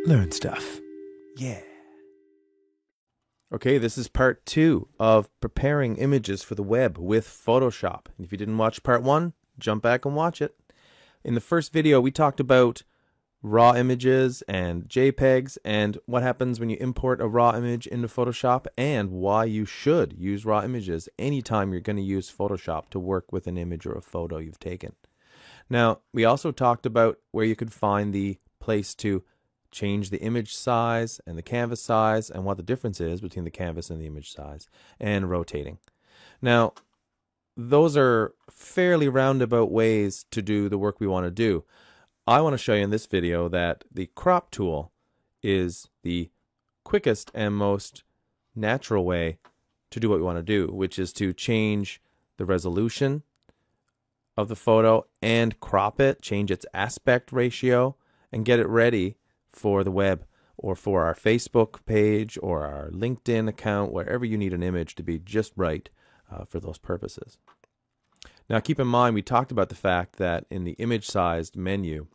learn stuff. Yeah. Okay, this is part 2 of preparing images for the web with Photoshop. If you didn't watch part 1, jump back and watch it. In the first video, we talked about raw images and JPEGs and what happens when you import a raw image into Photoshop and why you should use raw images anytime you're going to use Photoshop to work with an image or a photo you've taken. Now, we also talked about where you could find the place to change the image size and the canvas size and what the difference is between the canvas and the image size and rotating. Now, those are fairly roundabout ways to do the work we want to do. I want to show you in this video that the crop tool is the quickest and most natural way to do what we want to do, which is to change the resolution of the photo and crop it, change its aspect ratio, and get it ready for the web or for our Facebook page or our LinkedIn account, wherever you need an image to be just right for those purposes. Now keep in mind, we talked about the fact that in the image sized menu,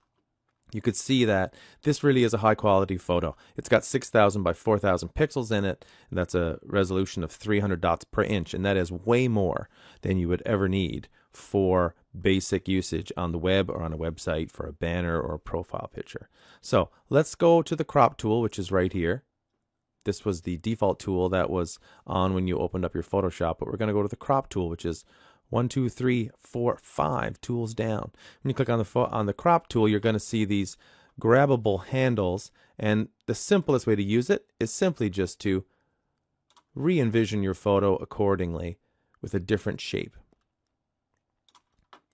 you could see that this really is a high quality photo. It's got 6,000 by 4,000 pixels in it, and that's a resolution of 300 dots per inch, and that is way more than you would ever need for basic usage on the web or on a website for a banner or a profile picture. So let's go to the crop tool, which is right here. This was the default tool that was on when you opened up your Photoshop, but we're going to go to the crop tool, which is 1, 2, 3, 4, 5 tools down. When you click on the crop tool, you're going to see these grabbable handles, and the simplest way to use it is simply just to re-envision your photo accordingly with a different shape.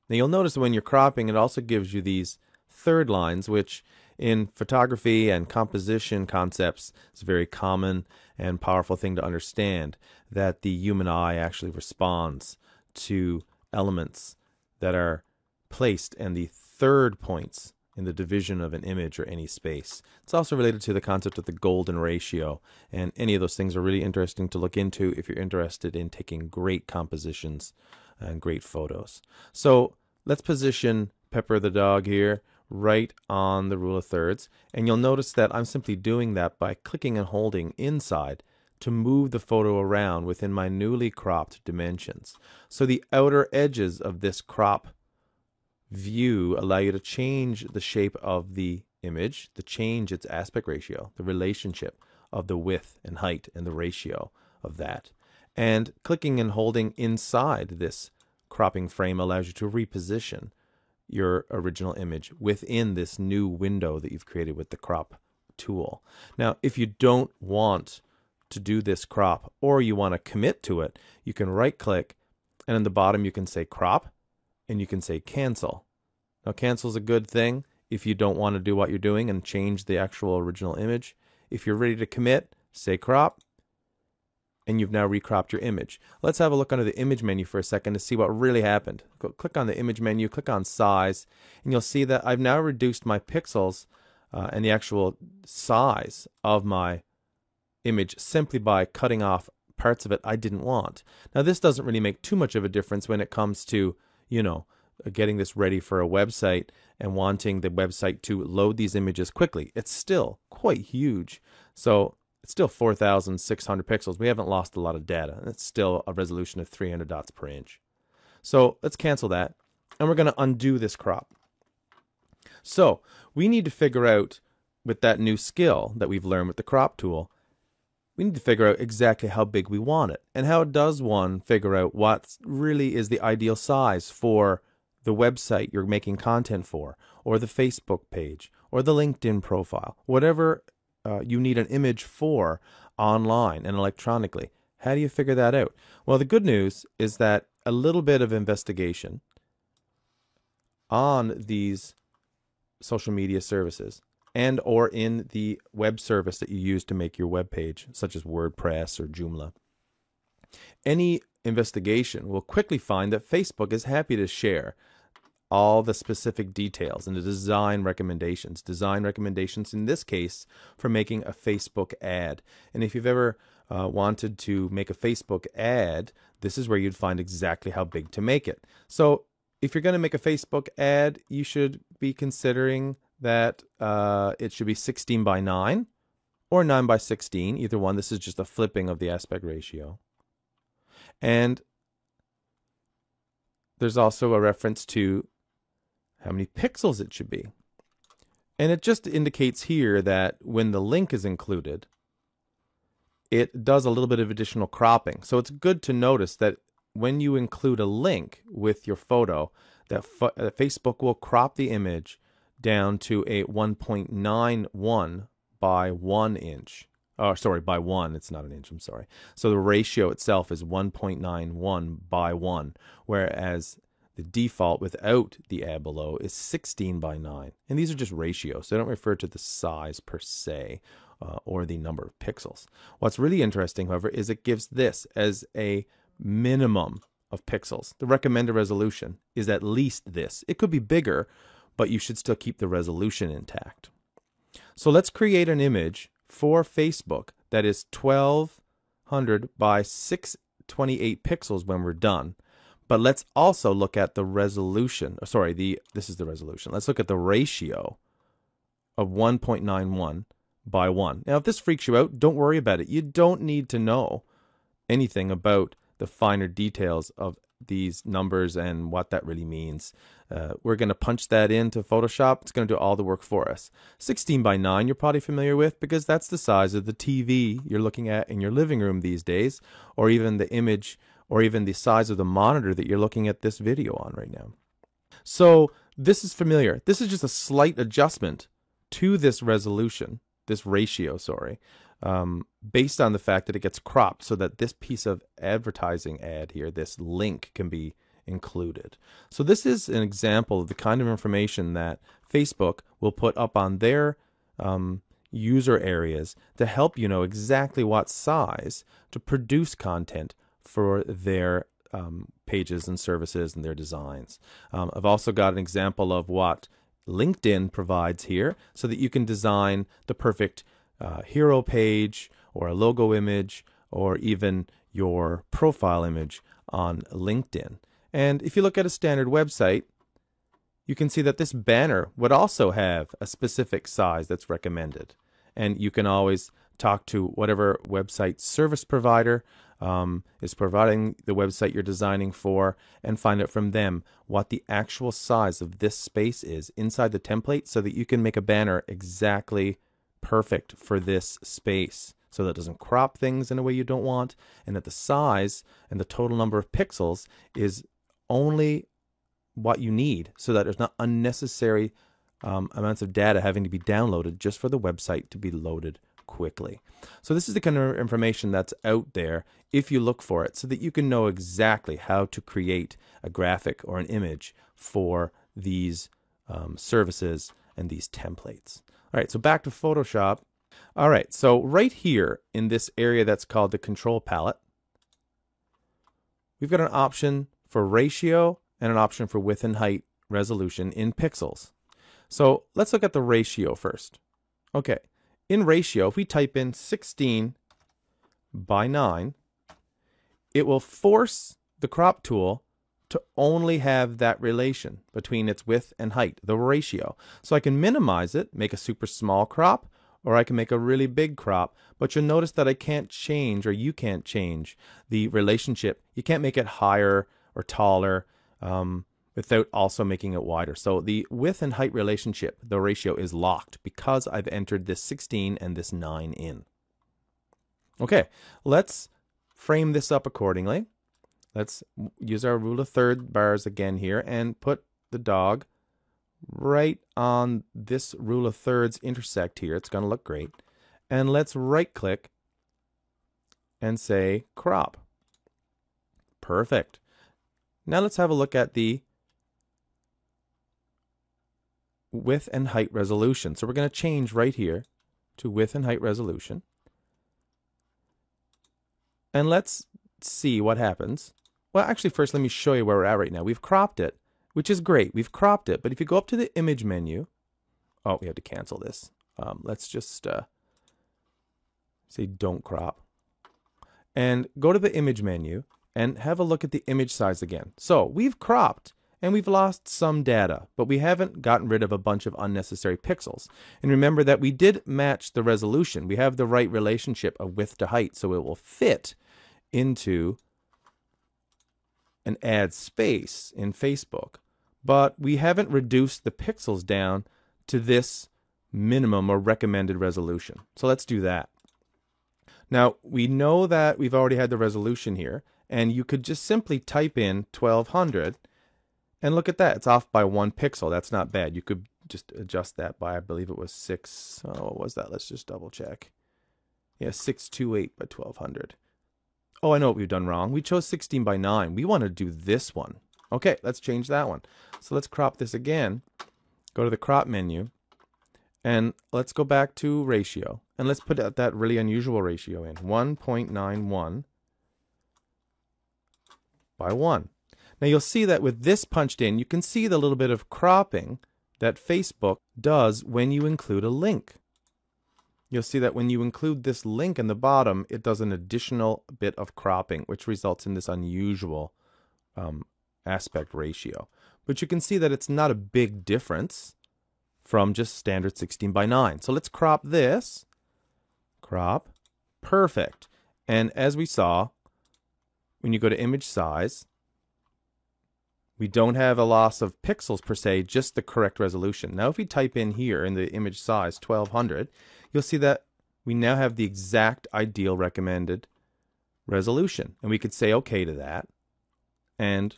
Now you'll notice that when you're cropping, it also gives you these third lines, which in photography and composition concepts is a very common and powerful thing to understand, that the human eye actually responds to elements that are placed in the third points in the division of an image or any space. It's also related to the concept of the golden ratio, and any of those things are really interesting to look into if you're interested in taking great compositions and great photos. So let's position Pepper the dog here right on the rule of thirds, and you'll notice that I'm simply doing that by clicking and holding inside to move the photo around within my newly cropped dimensions. So the outer edges of this crop view allow you to change the shape of the image, to change its aspect ratio, the relationship of the width and height and the ratio of that. And clicking and holding inside this cropping frame allows you to reposition your original image within this new window that you've created with the crop tool. Now, if you don't want to do this crop, or you want to commit to it, you can right click, and in the bottom you can say crop and you can say cancel. Now cancel is a good thing if you don't want to do what you're doing and change the actual original image. If you're ready to commit, say crop, and you've now recropped your image. Let's have a look under the image menu for a second to see what really happened. Click on the image menu, click on size, and you'll see that I've now reduced my pixels and the actual size of my image simply by cutting off parts of it I didn't want. Now this doesn't really make too much of a difference when it comes to, getting this ready for a website and wanting the website to load these images quickly. It's still quite huge. So it's still 4,600 pixels. We haven't lost a lot of data. It's still a resolution of 300 dots per inch. So let's cancel that, and we're going to undo this crop. So we need to figure out, with that new skill that we've learned with the crop tool, we need to figure out exactly how big we want it. And how does one figure out what really is the ideal size for the website you're making content for, or the Facebook page, or the LinkedIn profile, whatever you need an image for online and electronically. How do you figure that out? Well, the good news is that a little bit of investigation on these social media services and or in the web service that you use to make your web page, such as WordPress or Joomla, any investigation will quickly find that Facebook is happy to share all the specific details and the design recommendations. Design recommendations in this case for making a Facebook ad. And if you've ever wanted to make a Facebook ad, this is where you'd find exactly how big to make it. So if you're going to make a Facebook ad, you should be considering that it should be 16 by 9 or 9 by 16, either one. This is just a flipping of the aspect ratio. And there's also a reference to how many pixels it should be. And it just indicates here that when the link is included, it does a little bit of additional cropping. So it's good to notice that when you include a link with your photo, that Facebook will crop the image down to a 1.91 by 1 inch. Oh, sorry, by 1. It's not an inch, I'm sorry. So the ratio itself is 1.91 by 1, whereas the default without the add below is 16 by 9. And these are just ratios. They don't refer to the size per se or the number of pixels. What's really interesting, however, is it gives this as a minimum of pixels. The recommended resolution is at least this. It could be bigger, but you should still keep the resolution intact. So let's create an image for Facebook that is 1200 by 628 pixels when we're done. But let's also look at the resolution. Sorry, this is the resolution. Let's look at the ratio of 1.91 by 1. Now, if this freaks you out, don't worry about it. You don't need to know anything about the finer details of these numbers and what that really means. We're going to punch that into Photoshop. It's going to do all the work for us. 16 by 9 you're probably familiar with because that's the size of the TV you're looking at in your living room these days, or even the image, or even the size of the monitor that you're looking at this video on right now. So this is familiar. This is just a slight adjustment to this resolution, this ratio, sorry, based on the fact that it gets cropped so that this piece of advertising ad here, this link, can be included. So this is an example of the kind of information that Facebook will put up on their user areas to help you know exactly what size to produce content for their pages and services and their designs. I've also got an example of what LinkedIn provides here so that you can design the perfect hero page or a logo image or even your profile image on LinkedIn. And if you look at a standard website, you can see that this banner would also have a specific size that's recommended. And you can always talk to whatever website service provider is providing the website you're designing for and find out from them what the actual size of this space is inside the template so that you can make a banner exactly perfect for this space so that it doesn't crop things in a way you don't want, and that the size and the total number of pixels is only what you need so that there's not unnecessary amounts of data having to be downloaded just for the website to be loaded quickly. So this is the kind of information that's out there if you look for it so that you can know exactly how to create a graphic or an image for these services and these templates. All right, so back to Photoshop. All right, so right here in this area that's called the control palette, we've got an option for ratio and an option for width and height resolution in pixels. So let's look at the ratio first. Okay, in ratio, if we type in 16 by 9, it will force the crop tool to only have that relation between its width and height, the ratio. So I can minimize it, make a super small crop, or I can make a really big crop, but you'll notice that I can't change, or you can't change, the relationship. You can't make it higher or taller without also making it wider. So the width and height relationship, the ratio, is locked because I've entered this 16 and this 9 in. Okay, let's frame this up accordingly. Let's use our rule of third bars again here and put the dog right on this rule of thirds intersect here. It's going to look great. And let's right click and say crop. Perfect. Now let's have a look at the width and height resolution. So we're going to change right here to width and height resolution. And let's see what happens. Well, actually, first, let me show you where we're at right now. We've cropped it, which is great. We've cropped it. But if you go up to the image menu, oh, we have to cancel this. Let's just say don't crop. And go to the image menu and have a look at the image size again. So we've cropped, and we've lost some data, but we haven't gotten rid of a bunch of unnecessary pixels. And remember that we did match the resolution. We have the right relationship of width to height, so it will fit into an ad space in Facebook. But we haven't reduced the pixels down to this minimum or recommended resolution. So let's do that. Now, we know that we've already had the resolution here, and you could just simply type in 1200, and look at that. It's off by 1 pixel. That's not bad. You could just adjust that by, I believe it was 6, oh, what was that? Let's just double check. Yeah, 628 by 1200. Oh, I know what we've done wrong. We chose 16 by 9. We want to do this one. Okay, let's change that one. So let's crop this again. Go to the crop menu, and let's go back to ratio. And let's put that really unusual ratio in, 1.91 by 1. Now you'll see that with this punched in, you can see the little bit of cropping that Facebook does when you include a link. You'll see that when you include this link in the bottom, it does an additional bit of cropping, which results in this unusual aspect ratio. But you can see that it's not a big difference from just standard 16 by 9. So let's crop this. Crop. Perfect. And as we saw, when you go to image size, we don't have a loss of pixels per se, just the correct resolution. Now if we type in here in the image size 1200, you'll see that we now have the exact ideal recommended resolution. And we could say okay to that. And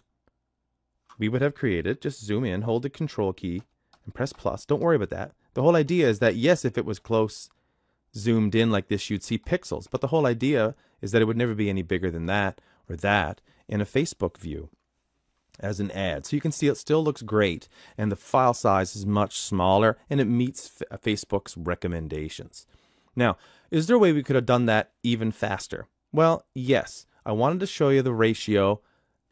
we would have created, just zoom in, hold the control key, and press plus. Don't worry about that. The whole idea is that, yes, if it was close, zoomed in like this, you'd see pixels. But the whole idea is that it would never be any bigger than that or that in a Facebook view as an ad. So you can see it still looks great, and the file size is much smaller, and it meets Facebook's recommendations. Now, is there a way we could have done that even faster? Well, yes. I wanted to show you the ratio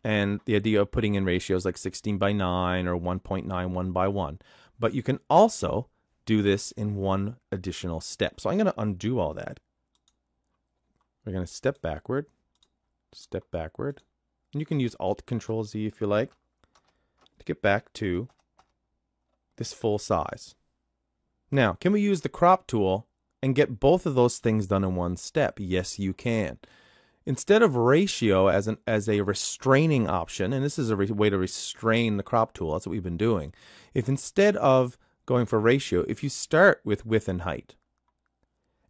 and the idea of putting in ratios like 16 by 9 or 1.91 by 1. But you can also do this in one additional step. So I'm going to undo all that. We're going to step backward. And you can use Alt-Control-Z if you like to get back to this full size. Now, can we use the crop tool and get both of those things done in one step? Yes, you can. Instead of ratio as a restraining option, and this is a way to restrain the crop tool, that's what we've been doing. If instead of going for ratio, if you start with width and height,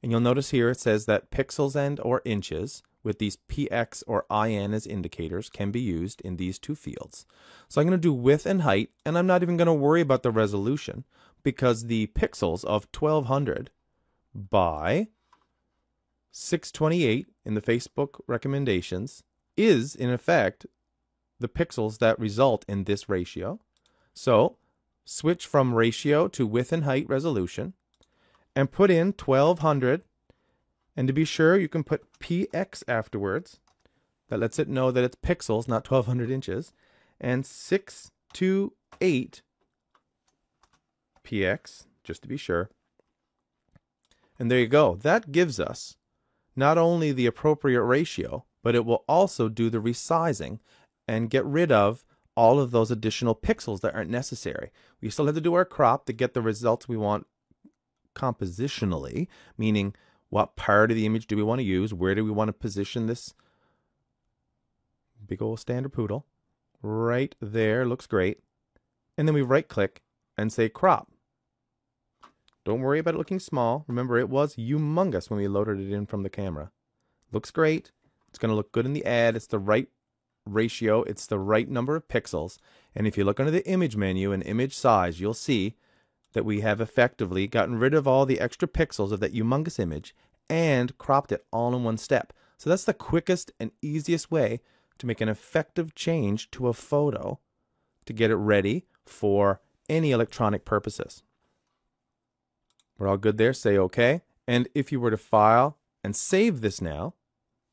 and you'll notice here it says that pixels and or inches with these px or in as indicators can be used in these two fields. So I'm going to do width and height, and I'm not even going to worry about the resolution because the pixels of 1200 by 628 in the Facebook recommendations is in effect the pixels that result in this ratio. So switch from ratio to width and height resolution and put in 1200. And to be sure, you can put px afterwards. That lets it know that it's pixels, not 1200 inches. And 628 px, just to be sure. And there you go. That gives us not only the appropriate ratio, but it will also do the resizing and get rid of all of those additional pixels that aren't necessary. We still have to do our crop to get the results we want compositionally, meaning what part of the image do we want to use? Where do we want to position this big old standard poodle? Right there, looks great. And then we right click and say crop. Don't worry about it looking small. Remember, it was humongous when we loaded it in from the camera. Looks great. It's going to look good in the ad. It's the right ratio. It's the right number of pixels. And if you look under the image menu and image size, you'll see that we have effectively gotten rid of all the extra pixels of that humongous image and cropped it all in one step. So that's the quickest and easiest way to make an effective change to a photo to get it ready for any electronic purposes. We're all good there. Say OK. And if you were to file and save this now,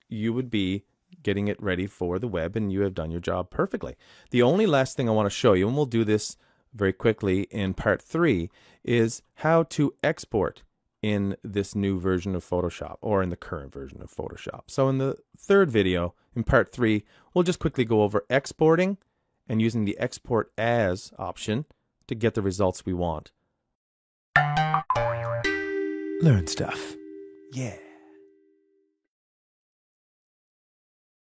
you would be getting it ready for the web, and you have done your job perfectly. The only last thing I want to show you, and we'll do this very quickly in part 3, is how to export in this new version of Photoshop, or in the current version of Photoshop. So in the third video, in part 3, we'll just quickly go over exporting and using the Export As option to get the results we want. Learn stuff. Yeah.